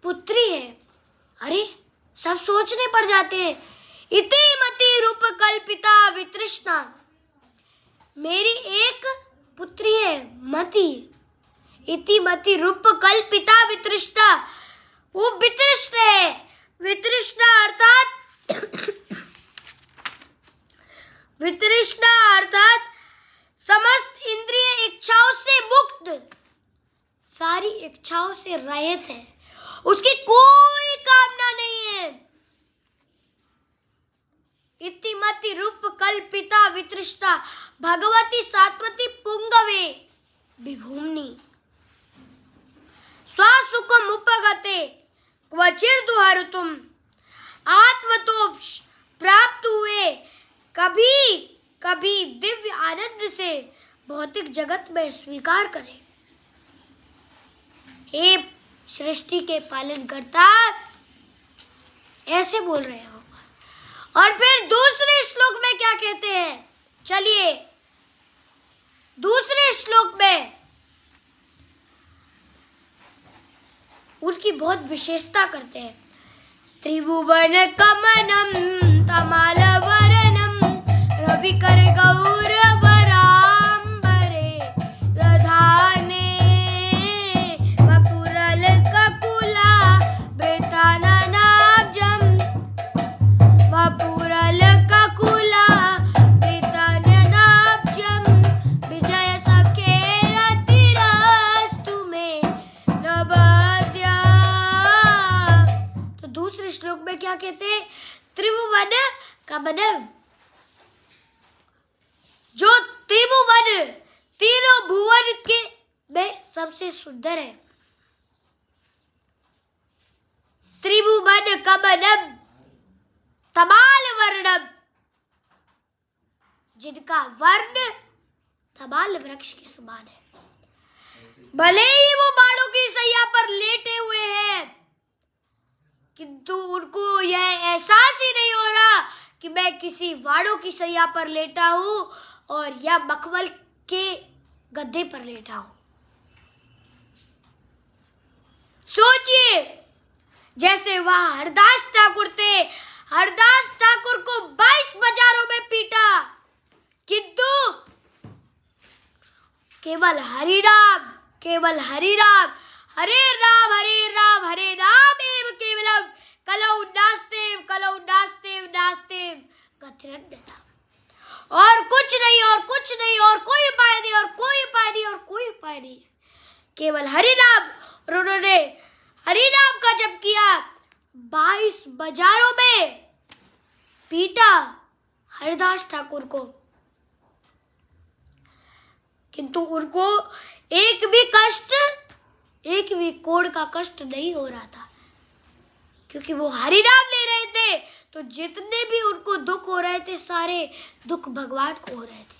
पुत्री है। अरे सब सोचने पड़ जाते हैं। इति मति रूप कल्पिता वितृष्णा, मेरी एक पुत्री है मति। इति मति रूप कल्पिता वितृष्णा, वो वितृष्ण है। वितृष्णा अर्थात समस्त इंद्रिय इच्छाओं से मुक्त, सारी इच्छाओं से रहित है, उसकी कोई कामना नहीं है। इति मति रूप कल्पिता वितृष्णा भगवती सात्वती पुंगवे विभूमनि, स्वसुखम उपगते क्वचिर्दुहर्तुम, आत्मतोष प्राप्त हुए कभी कभी दिव्य आनंद से भौतिक जगत में स्वीकार करें। हे सृष्टि के पालन करता, ऐसे बोल रहे हैं भगवान। और फिर दूसरे श्लोक में क्या कहते हैं, चलिए दूसरे श्लोक में उनकी बहुत विशेषता करते हैं। त्रिभुवन कमनम तमालवरनम रविकर गौरवराम्बरे दधाने वपुरल ककुला वृताननाब्जम, वपुरल ककुला वृताननाब्जम, विजय सखेरतिरस्तु मे नवद्या। तो दूसरे श्लोक में क्या कहते हैं, त्रिभुवन कमनम, जो त्रिभुवन तीनों भुवन के में सबसे सुंदर है। त्रिभुवन कमनम तमाल वर्णम, जिनका वर्ण तमाल वृक्ष के समान है। भले ही वो बाणों की सैया पर लेटे हुए हैं, किंतु उनको यह एहसास ही नहीं हो रहा कि मैं किसी वाणों की सैया पर लेटा हूं और या मखमल के गद्दे पर लेटा हूं। सोचिए, जैसे वह हरदास ठाकुर थे, हरदास ठाकुर को 22 बाजारों में पीटा, किंतु केवल हरिराम हरे राम हरे राम एव केवलम कलौ नास्तेव गतिरन्यथा। और कुछ नहीं, और कोई उपाय नहीं, केवल हरिनाम। और उन्होंने हरिनाम का जप किया, 22 बाजारों में पीटा हरदास ठाकुर को, किंतु उनको एक भी कोड़ का कष्ट नहीं हो रहा था, क्योंकि वो हरिनाम ले रहे थे। तो जितने भी उनको दुख हो रहे थे, सारे दुख भगवान को हो रहे थे।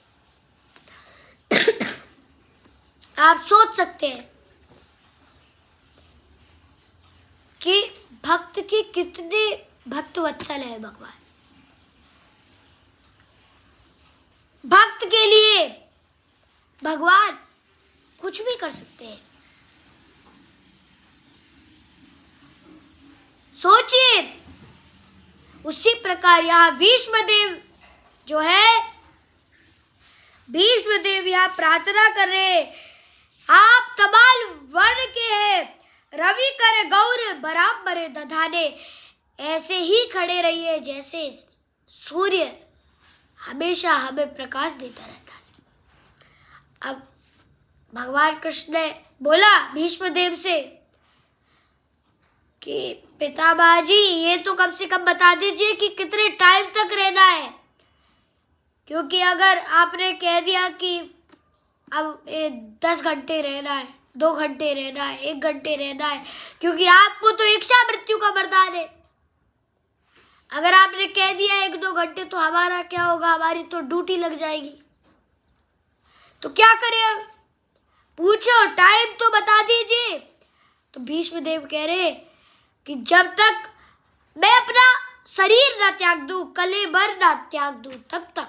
आप सोच सकते हैं कि भक्त के कितने भक्त वत्सल है भगवान। भक्त के लिए भगवान कुछ भी कर सकते हैं। सोचिए, उसी प्रकार यहाँ भीष्मदेव जो है, भीष्मदेव यहाँ प्रार्थना कर रहे, आप तमाल वर्ण के हैं, रवि कर गौर बराबर दधाने, ऐसे ही खड़े रहिए जैसे सूर्य हमेशा हमें प्रकाश देता रहता है। अब भगवान कृष्ण ने बोला भीष्मदेव से कि पितामह जी, ये तो कम से कम बता दीजिए कि कितने टाइम तक रहना है, क्योंकि अगर आपने कह दिया कि अब 10 घंटे रहना है, 2 घंटे रहना है, 1 घंटे रहना है, क्योंकि आपको तो इच्छा मृत्यु का वरदान है। अगर आपने कह दिया 1-2 घंटे, तो हमारा क्या होगा, हमारी तो ड्यूटी लग जाएगी। तो क्या करें अब, पूछो, टाइम तो बता दीजिए। तो भीष्मदेव कह रहे कि जब तक मैं अपना शरीर न त्याग दूं, कलेवर न त्याग दूं, तब तक।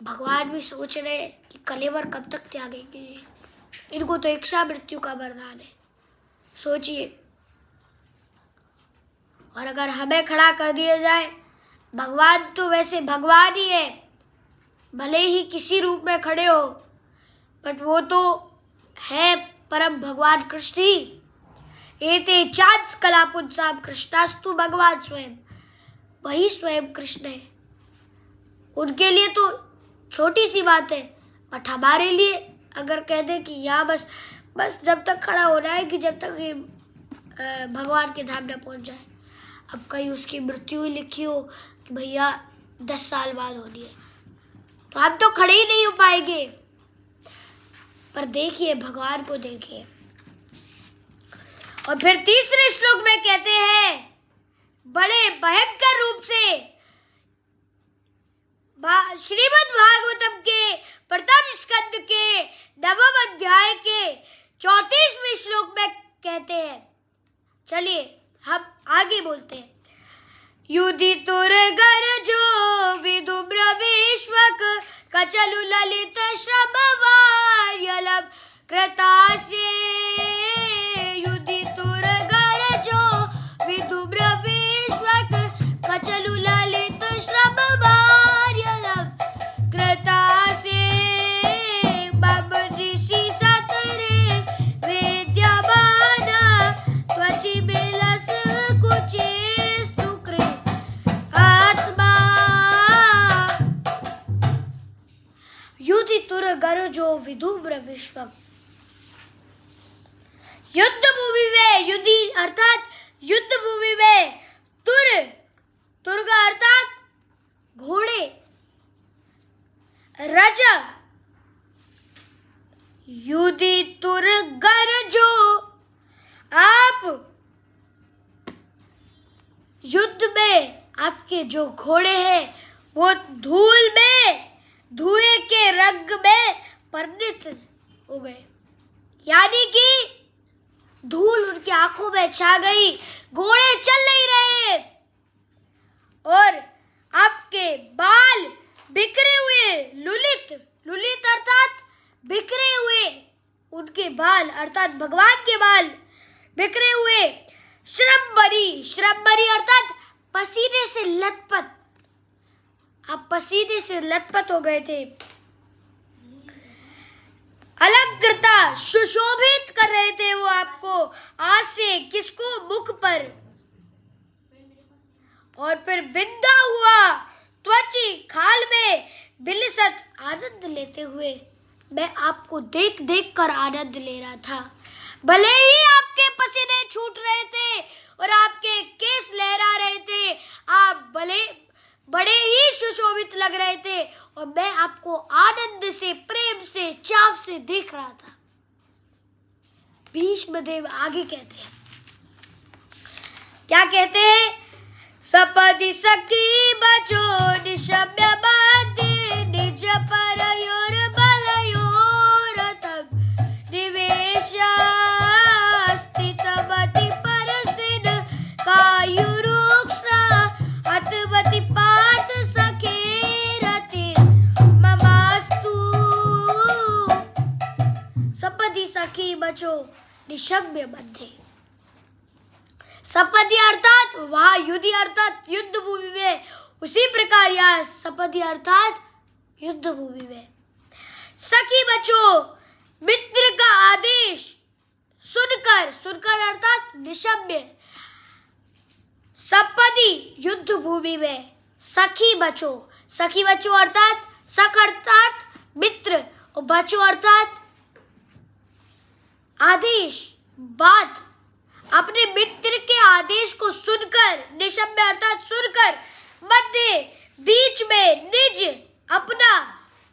भगवान भी सोच रहे कि कलेवर कब तक त्यागेंगे, इनको तो इच्छा मृत्यु का वरदान है। सोचिए, और अगर हमें खड़ा कर दिया जाए, भगवान तो वैसे भगवान ही है, भले ही किसी रूप में खड़े हो, बट वो तो है परम भगवान कृष्ण ही। एते चांद कला पुंसाम कृष्णास्तु, भगवान स्वयं, वही स्वयं कृष्ण है। उनके लिए तो छोटी सी बात है, बट हमारे लिए अगर कह दे कि यहाँ बस जब तक खड़ा होना है कि जब तक ये भगवान के धाम न पहुंच जाए। अब कहीं उसकी मृत्यु ही लिखी हो कि भैया 10 साल बाद होनी है, तो हम तो खड़े ही नहीं हो पाएंगे। पर देखिए, भगवान को देखिए। और फिर तीसरे श्लोक में कहते हैं, बड़े भयंकर रूप से श्रीमद् भागवतम के प्रथम स्कंद के 9वें अध्याय के 34वें श्लोक में कहते हैं। चलिए हम आगे बोलते हैं। युधितुर्गर्जो विदुब्रवीष्वक कचलु ललित श्रभवार्यलभ कृतास्य। युधितुर्गर्जो विदुब्रवीष्वक कचलु ललित श्रभवार्यलभ कृतास्य। बबऋषि सतरे वेद्यमान त्वचि बिलस कुचेस्तु कृत आत्मा। युधितुर्गर्जो विदुब्रवीष्वक, युद्ध भूमि में, युद्धि अर्थात युद्ध भूमि में, तुर्ग अर्थात घोड़े, रज, युधितुर्गर्जो, आप युद्ध में आपके जो घोड़े हैं वो धूल में, धुएं के रंग में परिणत हो गए, यानी कि धूल उनकी आंखों में छा गई, घोड़े चल नहीं रहे और आपके बाल बिखरे हुए, लुलित अर्थात बिखरे हुए, उनके बाल अर्थात भगवान के बाल बिखरे हुए, श्रमबरी अर्थात पसीने से लथपथ, आप पसीने से लथपथ हो गए थे। अलंकृता, सुशोभित कर रहे थे वो आपको, आज से किसको, मुख पर। और फिर बिंदा हुआ त्वची, खाल में, बिलसत, आनंद लेते हुए, मैं आपको देख देख कर आनंद ले रहा था। भले ही आपके पसीने छूट रहे थे और आपके केस लहरा रहे थे, आप बड़े ही सुशोभित लग रहे थे और मैं आपको आनंद से, प्रेम से, चाव से देख रहा था। भीष्मदेव आगे कहते हैं, क्या कहते हैं? सपदि सखी बचो निशम्य बाधे, निज परयोर बलयोर तब निवेशा स्थितवति परसिन कायुरुक्ष्णा हतवति पार्थ सखे रति ममास्तु। सपदि सखी बचो निशम्य बद्धे, सपदि अर्थात वहां युद्धि अर्थात युद्ध भूमि में, उसी प्रकार यहाँ सपदि अर्थात युद्ध भूमि में। सखी बचो, मित्र का आदेश सुनकर अर्थात निशम्य, सपदि युद्ध भूमि में, सखी बचो अर्थात सख अर्थात मित्र और बचो अर्थात आदेश, बात, अपने मित्र के आदेश को सुनकर, निशम्य अर्थात सुनकर, मध्य बीच में, निज अपना,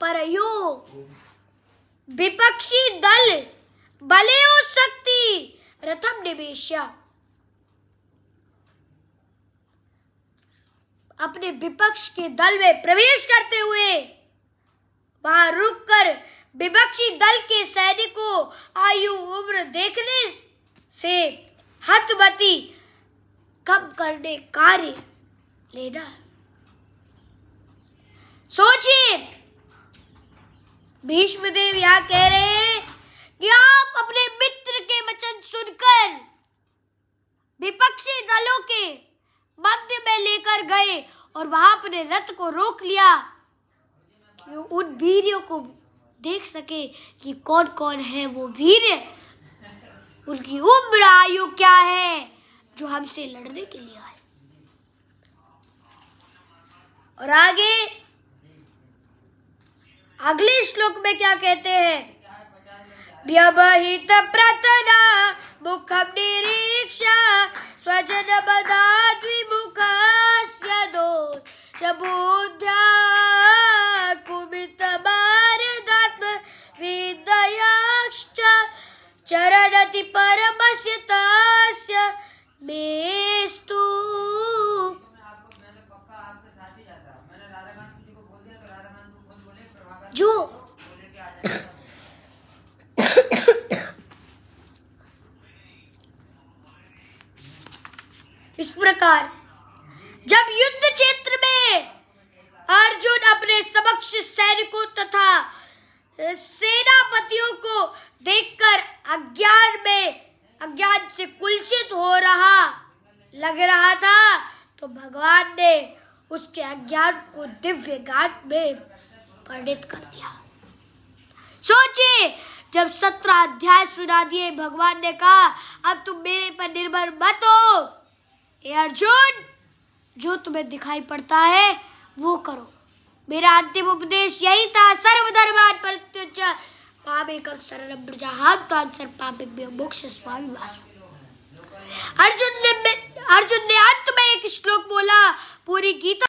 परयो विपक्षी दल, बलेओ शक्ति, रथम निवेश्य, अपने विपक्ष के दल में प्रवेश करते हुए वहां रुककर विपक्षी दल के सैनिकों आयु उम्र देखने से हतबती कम करने कार्य लेना। सोचिए, भीष्मदेव यहां कह रहे हैं कि आप अपने मित्र के वचन सुनकर विपक्षी दलों के मध्य में लेकर गए और वहां अपने रथ को रोक लिया कि उन वीरों को देख सके कि कौन कौन है वो वीर, उनकी उम्र आयु क्या है जो हमसे लड़ने के लिए आए। और आगे अगले श्लोक में क्या कहते हैं? व्यवहित प्रतना मुखम निरीक्षा स्वजन बदाद्विमुखस्य दोषबुद्ध्या कुमित मार्गात्म विदयाश्च चरणति परमस्य तस्य मेस्तु। जो इस प्रकार जब युद्ध क्षेत्र में अर्जुन अपने समक्ष सैनिकों तथा सेनापतियों को देखकर अज्ञान से कुलसित हो रहा लग रहा था, तो भगवान ने उसके अज्ञान को दिव्य ज्ञान में परिणित कर दिया। सोचिए, जब 17 अध्याय सुना दिए, भगवान ने कहा अब तुम मेरे पर निर्भर मत हो, ए अर्जुन, जो तुम्हें दिखाई पड़ता है वो करो। मेरा अंतिम उपदेश यही था, सर्वधर्मान् परित्यज्य मामेकं शरणं व्रज त्वां सर्वपापेभ्यो मोक्षयिष्यामि मा शुचः। अर्जुन ने अंत में एक श्लोक बोला। पूरी गीता